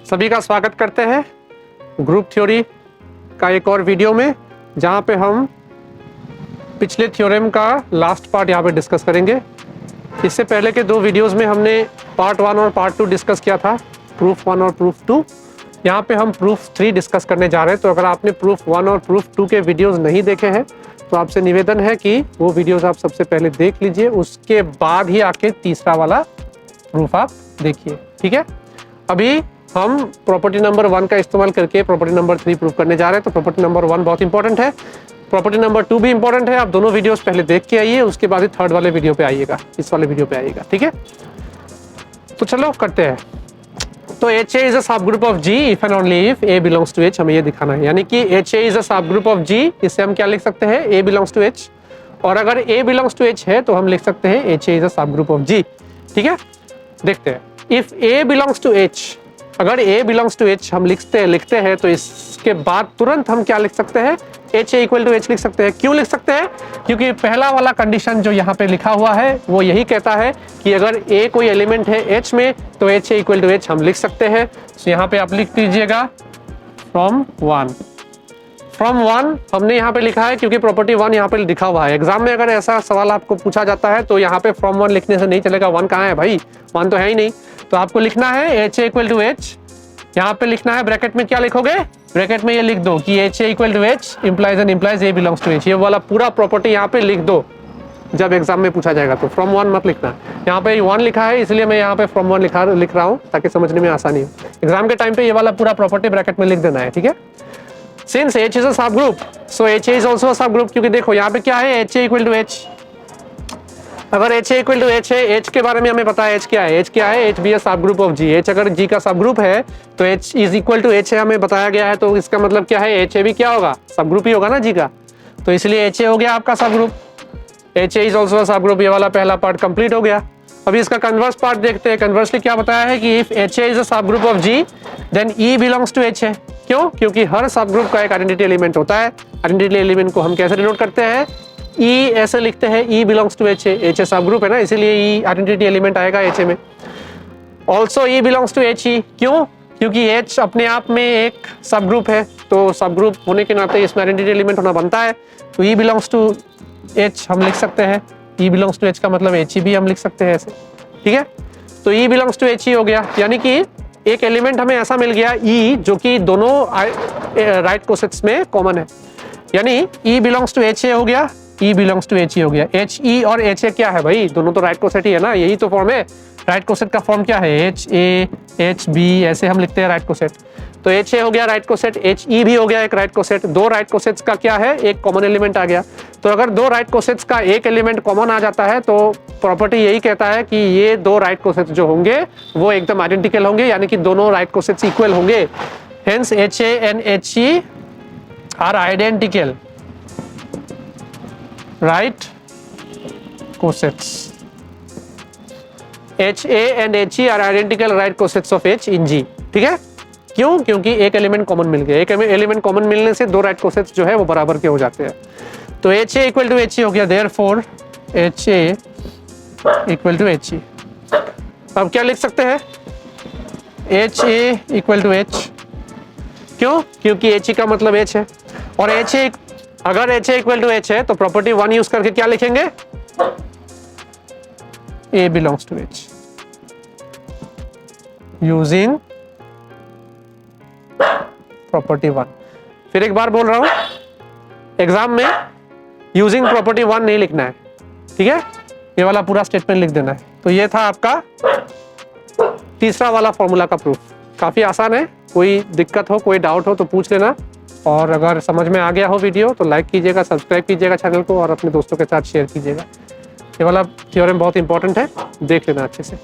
सभी का स्वागत करते हैं ग्रुप थ्योरी का एक और वीडियो में, जहां पे हम पिछले थ्योरम का लास्ट पार्ट यहां पे डिस्कस करेंगे। इससे पहले के दो वीडियोस में हमने पार्ट 1 और पार्ट 2 डिस्कस किया था, प्रूफ 1 और प्रूफ 2। यहाँ पे हम प्रूफ 3 डिस्कस करने जा रहे हैं। तो अगर आपने प्रूफ 1 और प्रूफ 2 के वीडियोस नहीं देखे हैं तो आपसे निवेदन है कि वो वीडियोस आप सबसे पहले देख लीजिए, उसके बाद ही आके तीसरा वाला प्रूफ आप देखिए, ठीक है। अभी हम प्रॉपर्टी नंबर 1 का इस्तेमाल करके प्रॉपर्टी नंबर 3 प्रूफ करने जा रहे हैं। तो प्रॉपर्टी नंबर 1 बहुत इंपॉर्टेंट है, प्रॉपर्टी नंबर 2 भी इंपॉर्टेंट है। आप दोनों वीडियोस पहले देख के आइए, उसके बाद ही थर्ड वाले वीडियो पे आइएगा, इस वाले वीडियो पे आइएगा, ठीक है। तो चलो करते हैं। तो HA is a subgroup of G if and only if A belongs to H, हमें ये दिखाना है। यानी कि HA is a subgroup of G, इससे हम क्या लिख सकते हैं, A बिलोंग्स टू H। और अगर A बिलोंग्स टू H है तो हम लिख सकते हैं HA is a subgroup of G, ठीक है। देखते हैं, if A belongs to H, अगर A बिलोंग्स टू H हम लिखते हैं तो इसके बाद तुरंत हम क्या लिख सकते हैं, HA इक्वल टू H लिख सकते हैं। क्यों लिख सकते हैं? क्योंकि पहला वाला कंडीशन जो यहाँ पे लिखा हुआ है वो यही कहता है कि अगर A कोई एलिमेंट है H में तो HA इक्वल टू H हम लिख सकते हैं। तो यहाँ पे आप लिख दीजिएगा फ्रॉम 1। फ्रॉम 1 हमने यहाँ पे लिखा है क्योंकि प्रॉपर्टी 1 यहाँ पे लिखा हुआ है। एग्जाम में अगर ऐसा सवाल आपको पूछा जाता है तो यहाँ पे फ्रॉम 1 लिखने से नहीं चलेगा। 1 कहाँ है भाई, 1 तो है ही नहीं। तो आपको लिखना है HA इक्वल टू H, यहाँ पे लिखना है ब्रैकेट में क्या लिखोगे, ब्रैकेट में ये लिख दो कि HA equal to H implies and implies A belongs to H। ये वाला पूरा प्रॉपर्टी यहाँ पे लिख दो जब एग्जाम में पूछा जाएगा। तो फ्रॉम 1 मत लिखना, यहाँ पे 1 लिखा है इसलिए मैं यहाँ पे फ्रॉम 1 लिख रहा हूँ ताकि समझने में आसानी हो। एग्जाम के टाइम पे ये वाला पूरा प्रॉपर्टी ब्रैकेट में लिख देना है, ठीक है। सिंस H इज अ सब group so HA is also a सब ग्रुप, क्योंकि देखो यहाँ पे क्या है, HA इक्वल टू H। अगर HA इक्वल टू H है, H के बारे में हमें पता है, H क्या है, H क्या है, H be a subgroup of G। H अगर G का सब ग्रुप है तो H is equal to H है, हमें बताया गया है। तो इसका मतलब क्या है, HA भी क्या होगा, सब ग्रुप ही होगा ना G का। तो इसलिए HA हो गया आपका सब group, HA is also a सब ग्रुप। ये वाला पहला पार्ट कंप्लीट हो गया। अभी इसका कन्वर्स पार्ट देखते हैं। कन्वर्सली क्या बताया है कि if HA is a subgroup of G then E belongs to H है। क्यों? क्योंकि हर सब ग्रुप का एक आइडेंटिटी एलिमेंट होता है। आइडेंटिटी एलिमेंट को हम कैसे डिनोट करते हैं, E ऐसे लिखते हैं, E बिलोंग्स टू H है। HA सब ग्रुप है ना, इसीलिए E आइडेंटिटी एलिमेंट आएगा HA में। Also E belongs to HE, क्यों? क्योंकि H अपने आप में एक सब ग्रुप है, तो सब ग्रुप होने के नाते इसमें आइडेंटिटी एलिमेंट होना बनता है। तो E बिलोंग्स टू H हम लिख सकते हैं। E बिलोंग्स टू H का मतलब HE भी हम लिख सकते हैं ऐसे, ठीक है। तो E बिलोंग्स टू HE हो गया, यानी कि एक एलिमेंट हमें ऐसा मिल गया E जो कि दोनों राइट कोसेट्स में कॉमन है। यानी E बिलोंग्स टू HA हो गया, E बिलोंग्स टू HE हो गया। HE और HA क्या है भाई, दोनों तो राइट कोसेट ही है ना, यही तो फॉर्म है। राइट कोसेट का फॉर्म क्या है, HA HB ऐसे हम लिखते हैं राइट कोसेट। तो HA हो गया राइट कोसेट, HE भी हो गया एक राइट कोसेट। दो राइट कोसेट्स का क्या है, एक कॉमन एलिमेंट आ गया। तो अगर दो राइट कोसेट्स का एक एलिमेंट कॉमन आ जाता है तो प्रॉपर्टी यही कहता है कि ये दो राइट कोसेट्स जो होंगे वो एकदम आइडेंटिकल होंगे, यानी कि दोनों राइट कोसेट्स इक्वल होंगे। Hence HA and HE are identical right cosets. HA and HE are identical right cosets of H in G, ठीक है। क्यों? क्योंकि एक एलिमेंट कॉमन मिल गया। एक एलिमेंट कॉमन मिलने से दो राइट कोसेट्स जो है वो बराबर के हो जाते हैं। तो HA इक्वल टू HE हो गया, therefore HA equal to HE। अब क्या लिख सकते हैं, HA इक्वल टू H। क्यों? क्योंकि HE का मतलब H है। और HA अगर HA इक्वल टू H है तो प्रॉपर्टी 1 यूज करके क्या लिखेंगे, A belongs to H using property 1। फिर एक बार बोल रहा हूं, एग्जाम में यूजिंग प्रॉपर्टी 1 नहीं लिखना है, ठीक है। ये वाला पूरा स्टेटमेंट लिख देना है। तो ये था आपका तीसरा वाला फॉर्मूला का प्रूफ। काफी आसान है, कोई दिक्कत हो कोई डाउट हो तो पूछ लेना। और अगर समझ में आ गया हो वीडियो तो लाइक कीजिएगा, सब्सक्राइब कीजिएगा चैनल को और अपने दोस्तों के साथ शेयर कीजिएगा। ये वाला थ्योरम बहुत इंपॉर्टेंट है, देख लेना अच्छे से।